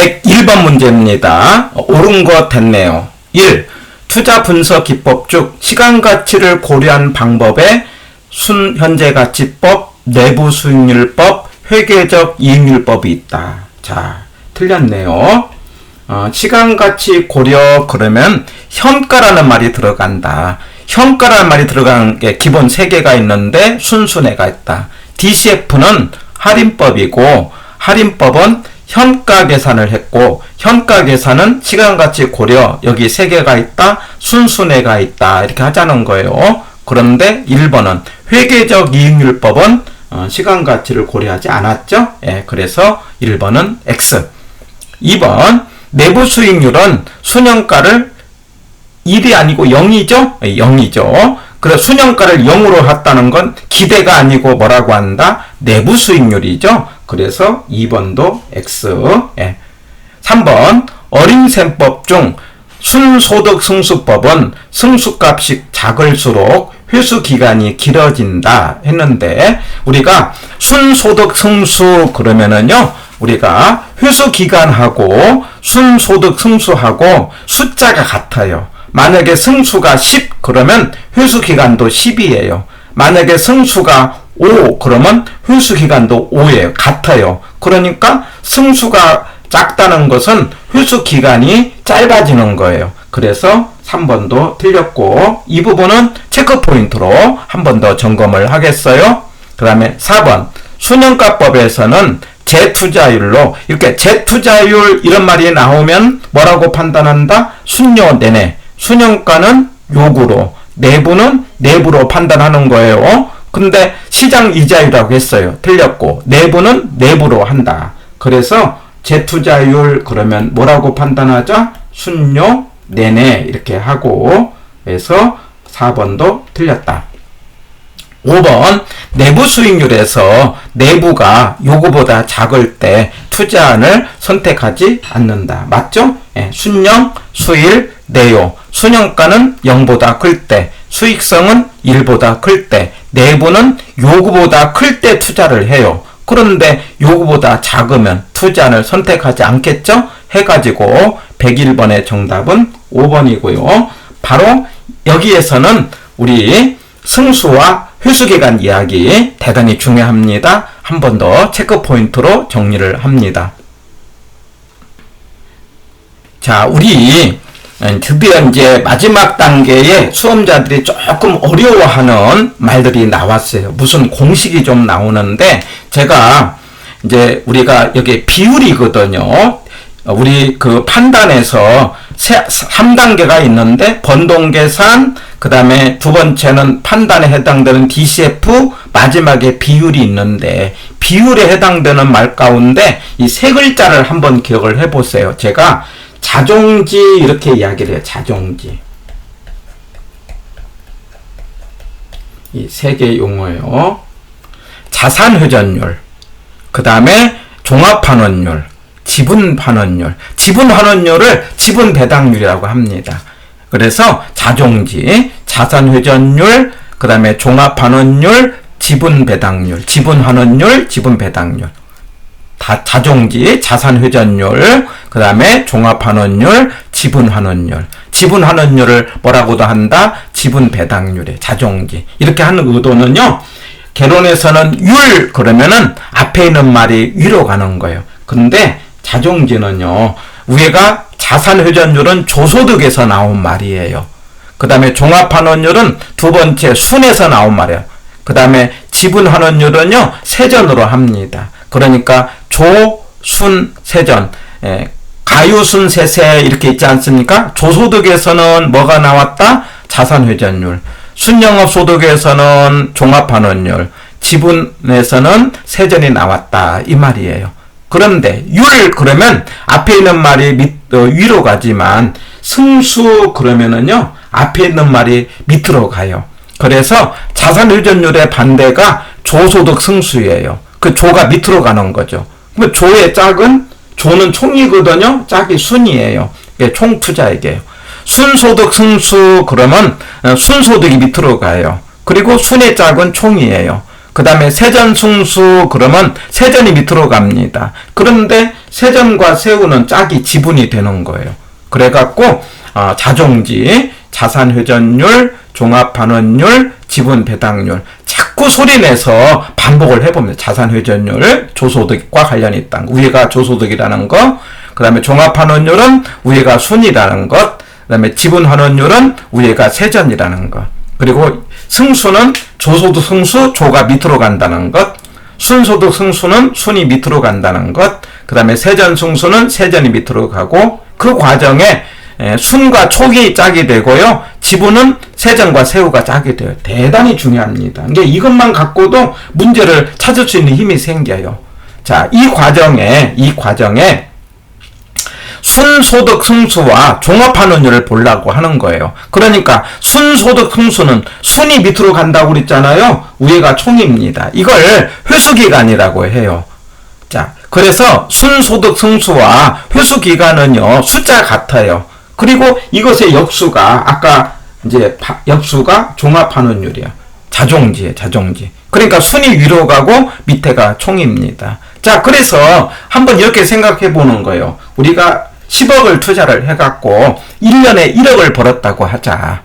101번 문제입니다. 옳은 거 됐네요. 1. 투자 분석 기법 중 시간 가치를 고려한 방법에 순현재가치법, 내부 수익률법, 회계적 이익률법이 있다. 자, 틀렸네요. 시간 가치 고려 그러면 현가라는 말이 들어간다. 현가라는 말이 들어가는 게 기본 3개가 있는데 순순해가 있다. DCF는 할인법이고 할인법은 현가 계산을 했고 현가 계산은 시간 가치 고려 여기 3개가 있다. 순순해가 있다. 이렇게 하자는 거예요. 그런데 1번은 회계적 이익률법은 시간 가치를 고려하지 않았죠. 예, 그래서 1번은 X. 2번 내부 수익률은 순현가를 1이 아니고 0이죠? 0이죠. 그래서 순현가를 0으로 했다는 건 기대가 아니고 뭐라고 한다? 내부 수익률이죠. 그래서 2번도 X. 예. 3번 어림셈법 중 순소득 승수법은 승수값이 작을수록 회수기간이 길어진다 했는데 우리가 순소득 승수 그러면은요 우리가 회수기간하고 순소득 승수하고 숫자가 같아요. 만약에 승수가 10 그러면 회수기간도 10이에요. 만약에 승수가 5 그러면 회수기간도 5예요. 같아요. 그러니까 승수가 작다는 것은 회수기간이 짧아지는 거예요. 그래서 3번도 틀렸고 이 부분은 체크포인트로 한 번 더 점검을 하겠어요. 그 다음에 4번 순현가법에서는 재투자율로 이렇게 재투자율 이런 말이 나오면 뭐라고 판단한다? 순요 내내 순현가는 요구로 내부는 내부로 판단하는 거예요. 근데 시장 이자율이라고 했어요. 틀렸고 내부는 내부로 한다. 그래서 재투자율 그러면 뭐라고 판단하죠? 순요 내내 이렇게 하고 그래서 4번도 틀렸다. 5번 내부 수익률에서 내부가 요구보다 작을 때 투자안을 선택하지 않는다. 맞죠? 예, 순영, 수일, 내요. 순현가는 0보다 클 때, 수익성은 1보다 클 때, 내부는 요구보다 클 때 투자를 해요. 그런데 요구보다 작으면 투자안을 선택하지 않겠죠? 해가지고 101번의 정답은 5번이고요. 바로 여기에서는 우리 승수와 회수기간 이야기 대단히 중요합니다. 한 번 더 체크포인트로 정리를 합니다. 자, 우리 드디어 이제 마지막 단계에 수험자들이 조금 어려워하는 말들이 나왔어요. 무슨 공식이 좀 나오는데 제가 이제 우리가 여기 비율이거든요. 우리 그 판단에서 3단계가 있는데 번동계산, 그 다음에 두 번째는 판단에 해당되는 DCF, 마지막에 비율이 있는데 비율에 해당되는 말 가운데 이 3글자를 한번 기억을 해보세요. 제가 자종지 이렇게 이야기를 해요. 자종지. 이 3개 용어예요. 자산회전율, 그 다음에 종합환원율, 지분환원율. 지분환원율을 지분배당률이라고 합니다. 그래서 자종지, 자산회전율, 그 다음에 종합환원율, 지분배당률, 지분환원율, 지분배당률. 다 자종지, 자산회전율, 그 다음에 종합환원율, 지분환원율. 지분환원율을 뭐라고도 한다? 지분배당률에 자종지. 이렇게 하는 의도는요. 개론에서는 율 그러면은 앞에 있는 말이 위로 가는 거예요. 근데 자종지는요. 위에가 자산회전율은 조소득에서 나온 말이에요. 그 다음에 종합환원율은 두 번째 순에서 나온 말이에요. 그 다음에 지분환원율은요. 세전으로 합니다. 그러니까 조, 순, 세전. 가유순, 세세 이렇게 있지 않습니까? 조소득에서는 뭐가 나왔다? 자산회전율. 순영업소득에서는 종합환원율. 지분에서는 세전이 나왔다. 이 말이에요. 그런데 율 그러면 앞에 있는 말이 위로 가지만 승수 그러면은요 앞에 있는 말이 밑으로 가요. 그래서 자산회전율의 반대가 조소득 승수예요. 그 조가 밑으로 가는 거죠. 그럼 조의 짝은 조는 총이거든요. 짝이 순이에요. 총 투자 얘기예요. 순소득 승수 그러면 순소득이 밑으로 가요. 그리고 순의 짝은 총이에요. 그 다음에 세전, 승수 그러면 세전이 밑으로 갑니다. 그런데 세전과 세후는 짝이 지분이 되는 거예요. 그래갖고 자종지, 자산회전율, 종합반원율, 지분배당률 자꾸 소리내서 반복을 해봅니다. 자산회전율, 조소득과 관련이 있다는 거. 위에가 조소득이라는 거, 그 다음에 종합반원율은 위에가 순이라는 것, 그 다음에 지분환원율은 위에가 세전이라는 것, 그리고 승수는 조소득 승수, 조가 밑으로 간다는 것, 순소득 승수는 순이 밑으로 간다는 것, 그 다음에 세전 승수는 세전이 밑으로 가고, 그 과정에 순과 촉이 짝이 되고요. 지분은 세전과 세후가 짝이 돼요. 대단히 중요합니다. 근데 이것만 갖고도 문제를 찾을 수 있는 힘이 생겨요. 자, 이 과정에 순소득 승수와 종합환원율을 보려고 하는 거예요. 그러니까 순소득 승수는 순이 밑으로 간다고 그랬잖아요. 위에가 총입니다. 이걸 회수기간이라고 해요. 자, 그래서 순소득 승수와 회수기간은요, 숫자 같아요. 그리고 이것의 역수가, 아까 이제 역수가 종합환원율이야. 자종지에 자종지. 그러니까 순이 위로 가고 밑에가 총입니다. 자, 그래서 한번 이렇게 생각해 보는 거예요. 우리가 10억을 투자를 해갖고 1년에 1억을 벌었다고 하자.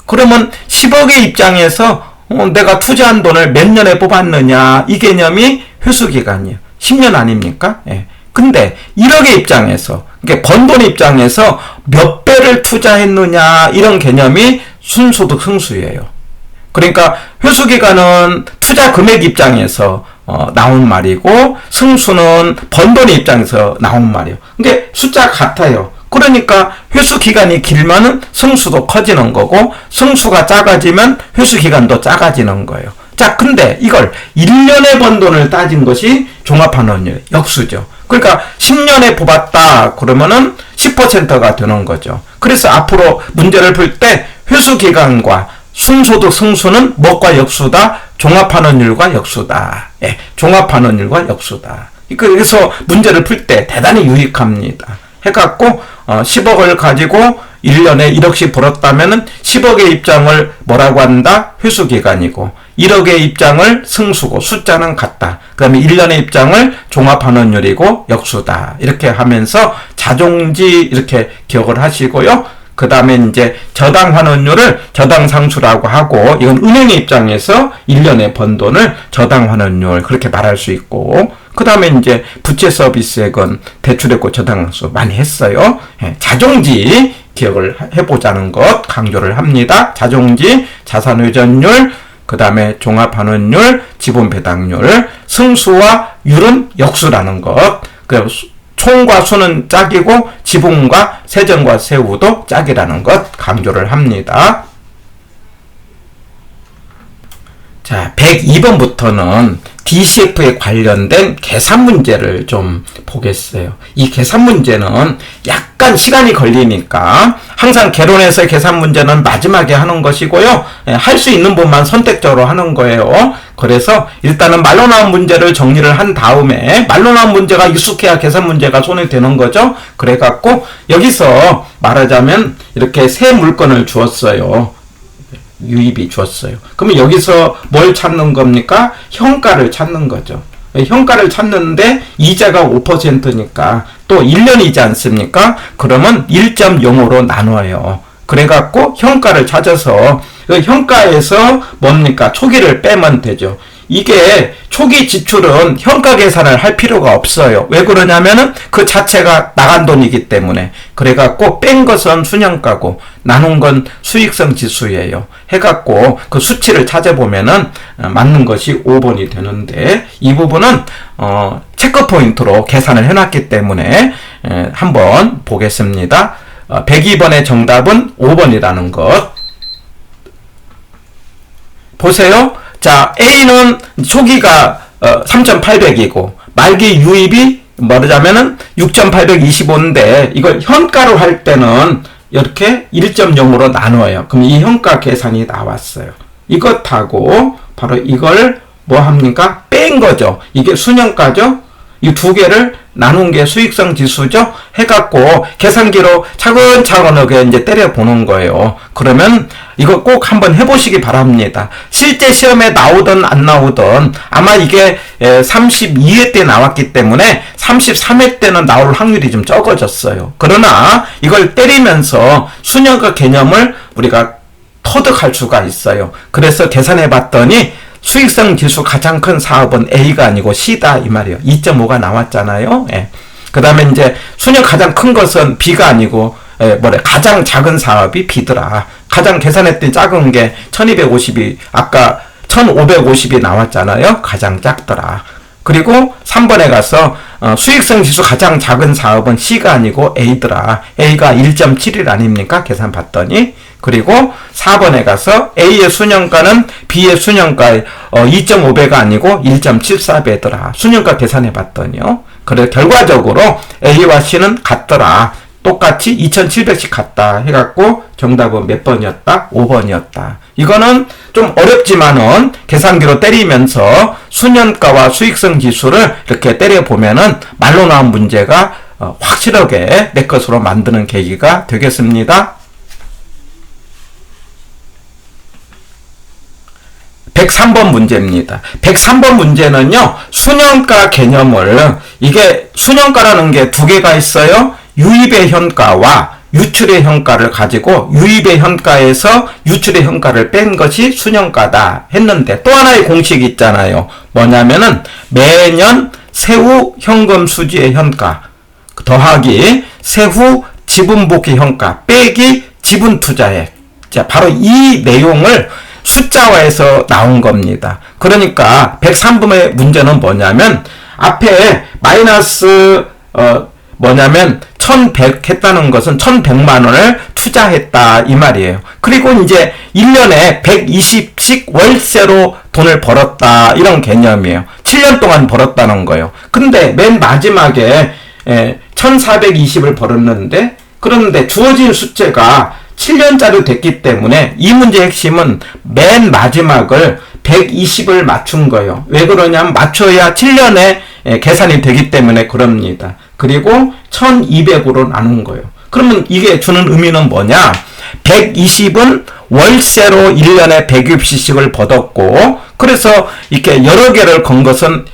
그러면 10억의 입장에서 내가 투자한 돈을 몇 년에 뽑았느냐, 이 개념이 회수기간이에요. 10년 아닙니까? 예. 근데 1억의 입장에서, 그러니까 번 돈 입장에서 몇 배를 투자했느냐, 이런 개념이 순소득 승수예요. 그러니까 회수기간은 투자 금액 입장에서 나온 말이고, 승수는 번 돈의 입장에서 나온 말이에요. 근데 숫자 같아요. 그러니까 회수기간이 길면은 승수도 커지는 거고, 승수가 작아지면 회수기간도 작아지는 거예요. 자, 근데 이걸 1년에 번 돈을 따진 것이 종합환원율, 역수죠. 그러니까 10년에 뽑았다 그러면은 10%가 되는 거죠. 그래서 앞으로 문제를 풀 때 회수기간과 순소득 승수는 뭐과 역수다? 종합환원율과 역수다. 예, 종합환원율과 역수다. 그래서 문제를 풀 때 대단히 유익합니다. 해갖고 10억을 가지고 1년에 1억씩 벌었다면은 10억의 입장을 뭐라고 한다? 회수기간이고, 1억의 입장을 승수고, 숫자는 같다. 그 다음에 1년의 입장을 종합환원율이고 역수다. 이렇게 하면서 자종지 이렇게 기억을 하시고요. 그 다음에 이제 저당환원율을 저당상수라고 하고, 이건 은행의 입장에서 1년에 번 돈을 저당환원율 그렇게 말할 수 있고, 그 다음에 이제 부채 서비스액은 대출했고 저당상수 많이 했어요. 예, 자종지 기억을 해보자는 것 강조를 합니다. 자종지, 자산회전율, 그 다음에 종합환원율, 지분배당률, 승수와 율은 역수라는 것. 총과 수는 짝이고 지분과 세전과 세후도 짝이라는 것 강조를 합니다. 자, 102번부터는 DCF에 관련된 계산 문제를 좀 보겠어요. 이 계산 문제는 약간 시간이 걸리니까 항상 개론에서의 계산 문제는 마지막에 하는 것이고요. 할 수 있는 부분만 선택적으로 하는 거예요. 그래서 일단은 말로 나온 문제를 정리를 한 다음에, 말로 나온 문제가 익숙해야 계산 문제가 손에 되는 거죠. 그래갖고 여기서 말하자면 이렇게 세 물건을 주었어요. 유입이 줬어요. 그러면 여기서 뭘 찾는 겁니까? 현가를 찾는 거죠. 현가를 찾는데 이자가 5%니까 또 1년이지 않습니까? 그러면 1.05로 나눠요. 그래갖고 현가를 찾아서 그 현가에서 뭡니까? 초기를 빼면 되죠. 이게 초기 지출은 현가 계산을 할 필요가 없어요. 왜 그러냐면은 그 자체가 나간 돈이기 때문에. 그래갖고 뺀 것은 순현가고 나눈 건 수익성 지수예요. 해갖고 그 수치를 찾아보면은 맞는 것이 5번이 되는데, 이 부분은 체크 포인트로 계산을 해놨기 때문에 한번 보겠습니다. 102번의 정답은 5번이라는 것. 보세요. 자, A는 초기가 3,800이고 말기 유입이 말하자면은 6,825인데 이걸 현가로 할 때는 이렇게 1.0으로 나눠요. 그럼 이 현가 계산이 나왔어요. 이것하고 바로 이걸 뭐 합니까? 뺀 거죠. 이게 순현가죠. 이 두 개를 나눈 게 수익성 지수죠? 해갖고 계산기로 차근차근하게 이제 때려보는 거예요. 그러면 이거 꼭 한번 해보시기 바랍니다. 실제 시험에 나오든 안 나오든 아마 이게 32회 때 나왔기 때문에 33회 때는 나올 확률이 좀 적어졌어요. 그러나 이걸 때리면서 수년가 개념을 우리가 터득할 수가 있어요. 그래서 계산해 봤더니 수익성 지수 가장 큰 사업은 A가 아니고 C다 이 말이에요. 2.5가 나왔잖아요. 예. 그 다음에 이제 수년 가장 큰 것은 B가 아니고 가장 작은 사업이 B더라. 가장 계산했더니 작은 게 1250이 아까 1550이 나왔잖아요. 가장 작더라. 그리고 3번에 가서 수익성 지수 가장 작은 사업은 C가 아니고 A더라. A가 1.71 아닙니까? 계산 봤더니. 그리고 4번에 가서 A의 수년가는 B의 수년가의 2.5배가 아니고 1.74배더라. 수년가 계산해 봤더니요. 그래 결과적으로 A와 C는 같더라. 똑같이 2700씩 같다 해갖고 정답은 몇 번이었다? 5번이었다. 이거는 좀 어렵지만은 계산기로 때리면서 수년가와 수익성 지수를 이렇게 때려보면은 말로 나온 문제가 확실하게 내 것으로 만드는 계기가 되겠습니다. 103번 문제입니다. 103번 문제는요, 수년가 개념을, 이게 수년가라는 게 두 개가 있어요. 유입의 현가와 유출의 현가를 가지고 유입의 현가에서 유출의 현가를 뺀 것이 수년가다 했는데 또 하나의 공식이 있잖아요. 뭐냐면은 매년 세후 현금 수지의 현가 더하기 세후 지분 복귀 현가 빼기 지분 투자액. 자, 바로 이 내용을 숫자화해서 나온 겁니다. 그러니까 103번의 문제는 뭐냐면 앞에 마이너스 1100 했다는 것은 1100만 원을 투자했다 이 말이에요. 그리고 이제 1년에 120씩 월세로 돈을 벌었다 이런 개념이에요. 7년 동안 벌었다는 거예요. 근데 맨 마지막에 1420을 벌었는데 그런데 주어진 숫자가 7년짜리 됐기 때문에 이 문제의 핵심은 맨 마지막을 120을 맞춘 거예요. 왜 그러냐면 맞춰야 7년에 계산이 되기 때문에 그럽니다. 그리고 1200으로 나눈 거예요. 그러면 이게 주는 의미는 뭐냐? 120은 월세로 1년에 160씩을 받았고 그래서 이렇게 여러 개를 건 것은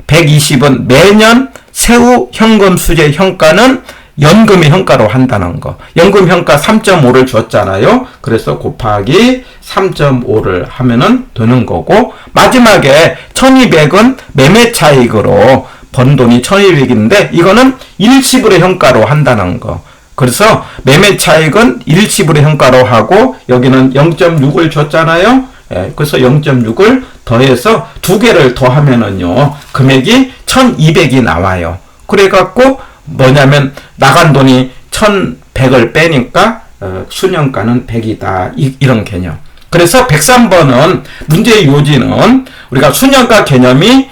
120은 매년 세후 현금 수재 현가는 연금의 현가로 한다는 거. 연금 현가 3.5를 줬잖아요. 그래서 곱하기 3.5를 하면은 되는 거고 마지막에 1200은 매매 차익으로 번 돈이 1200인데 이거는 일시불의 현가로 한다는 거. 그래서 매매 차익은 일시불의 현가로 하고 여기는 0.6을 줬잖아요. 예, 그래서 0.6을 더해서 두 개를 더하면은요. 금액이 1200이 나와요. 그래갖고 뭐냐면 나간 돈이 1100을 빼니까 수년가는 100이다. 이런 개념. 그래서 103번은 문제의 요지는 우리가 수년가 개념이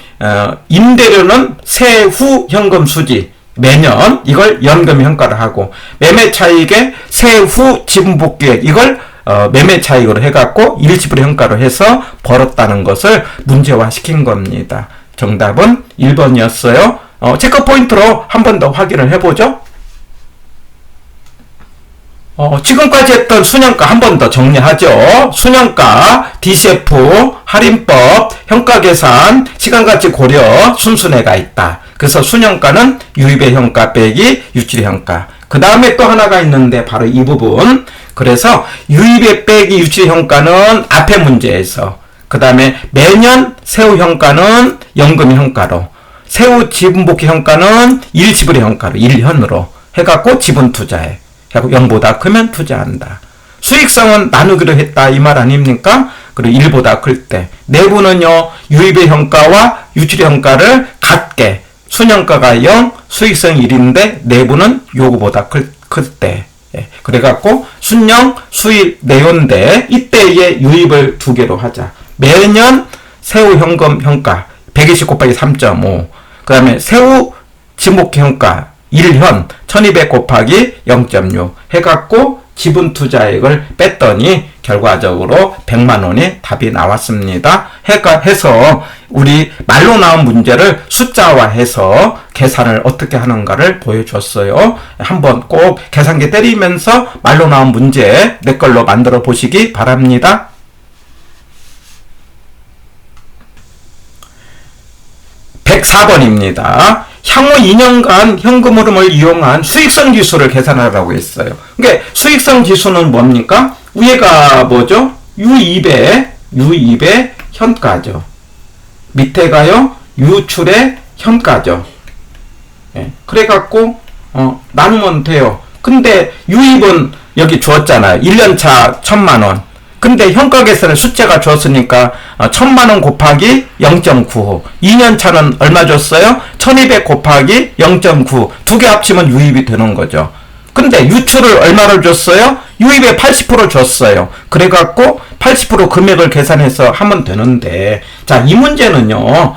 임대료는 세후 현금 수지 매년 이걸 연금 현가를 하고 매매 차익에 세후 지분 복귀액 이걸 매매 차익으로 해갖고 일시불 현가로 해서 벌었다는 것을 문제화 시킨 겁니다. 정답은 1번이었어요. 체크 포인트로 한 번 더 확인을 해보죠. 지금까지 했던 수년가 한 번 더 정리하죠. 수년가, DCF, 할인법, 현가계산, 시간가치 고려, 순순해가 있다. 그래서 수년가는 유입의 현가 빼기 유출의 현가. 그 다음에 또 하나가 있는데 바로 이 부분. 그래서 유입의 빼기 유출의 현가는 앞에 문제에서 그 다음에 매년 세후 현가는 연금 현가로 세후 지분 복귀 현가는 일시불의 현가로 1현으로 해갖고 지분 투자해. 0보다 크면 투자한다. 수익성은 나누기로 했다 이 말 아닙니까? 그리고 1보다 클 때. 내부는요. 유입의 현가와 유출의 현가를 같게 순현가가 0, 수익성 1인데 내부는 요거보다 클 때. 예. 그래갖고 순영, 수익, 내연대 이때의 유입을 두 개로 하자. 매년 세후 현금 현가 120 곱하기 3.5 그 다음에 세후 지목 현가 1현 1200 곱하기 0.6 해갖고 지분 투자액을 뺐더니 결과적으로 100만 원이 답이 나왔습니다. 해서 우리 말로 나온 문제를 숫자화해서 계산을 어떻게 하는가를 보여줬어요. 한번 꼭 계산기 때리면서 말로 나온 문제 내 걸로 만들어 보시기 바랍니다. (104번입니다) 향후 2년간 현금 흐름을 이용한 수익성 지수를 계산하라고 했어요. 그러니까 수익성 지수는 뭡니까? 위에가 뭐죠? 유입의 현가죠. 밑에가요 유출의 현가죠. 예, 그래갖고 나누면 돼요. 근데 유입은 여기 주었잖아요. 1년차 1000만원. 근데 현가계산의 숫자가 줬으니까 1000만원 곱하기 0.95. 2년차는 얼마 줬어요? 1200 곱하기 0.9. 두 개 합치면 유입이 되는 거죠. 근데 유출을 얼마를 줬어요? 유입의 80% 줬어요. 그래갖고 80% 금액을 계산해서 하면 되는데, 자, 이 문제는요,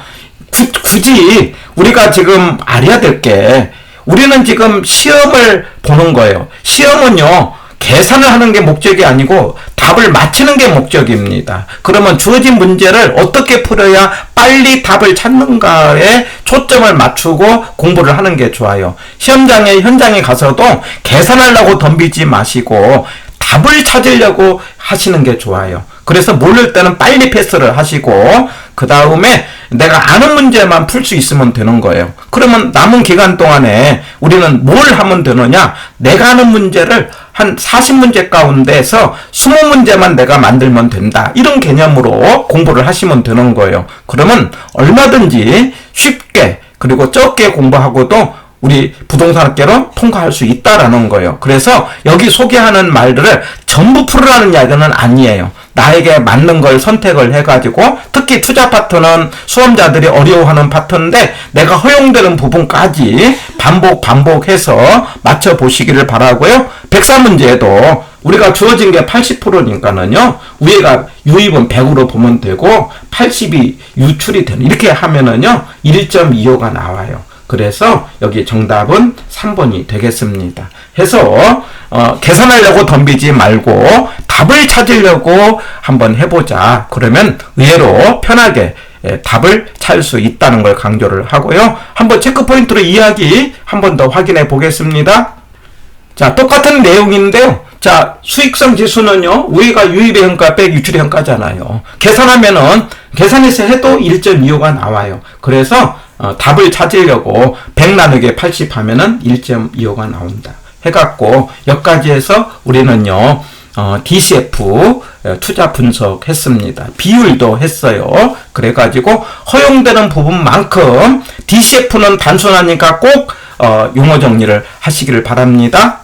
굳이 우리가 지금 알아야 될 게, 우리는 지금 시험을 보는 거예요. 시험은요, 계산을 하는 게 목적이 아니고 답을 맞히는 게 목적입니다. 그러면 주어진 문제를 어떻게 풀어야 빨리 답을 찾는가에 초점을 맞추고 공부를 하는 게 좋아요. 현장에 가서도 계산하려고 덤비지 마시고 답을 찾으려고 하시는 게 좋아요. 그래서 모를 때는 빨리 패스를 하시고 그 다음에 내가 아는 문제만 풀 수 있으면 되는 거예요. 그러면 남은 기간 동안에 우리는 뭘 하면 되느냐? 내가 아는 문제를 한 40문제 가운데서 20문제만 내가 만들면 된다. 이런 개념으로 공부를 하시면 되는 거예요. 그러면 얼마든지 쉽게 그리고 적게 공부하고도 우리 부동산학계로 통과할 수 있다라는 거예요. 그래서 여기 소개하는 말들을 전부 풀으라는 이야기는 아니에요. 나에게 맞는 걸 선택을 해가지고, 특히 투자 파트는 수험자들이 어려워하는 파트인데 내가 허용되는 부분까지 반복해서 맞춰보시기를 바라고요. 104문제에도 우리가 주어진 게 80%니까는요 위에가 유입은 100으로 보면 되고 80이 유출이 되는, 이렇게 하면은요 1.25가 나와요. 그래서 여기 정답은 3번이 되겠습니다. 해서 계산하려고 덤비지 말고 답을 찾으려고 한번 해보자. 그러면 의외로 편하게 답을 찾을 수 있다는 걸 강조를 하고요. 한번 체크포인트로 이야기 한번 더 확인해 보겠습니다. 자, 똑같은 내용인데요. 자, 수익성 지수는요, 위가 유입의 현가 빼기 유출의 현가잖아요. 계산해서 해도 1.25가 나와요. 그래서 답을 찾으려고 100 나누기 80 하면은 1.25가 나온다. 해갖고 여기까지 해서 우리는요 DCF 투자 분석했습니다. 비율도 했어요. 그래가지고 허용되는 부분만큼 DCF는 단순하니까 꼭 용어 정리를 하시기를 바랍니다.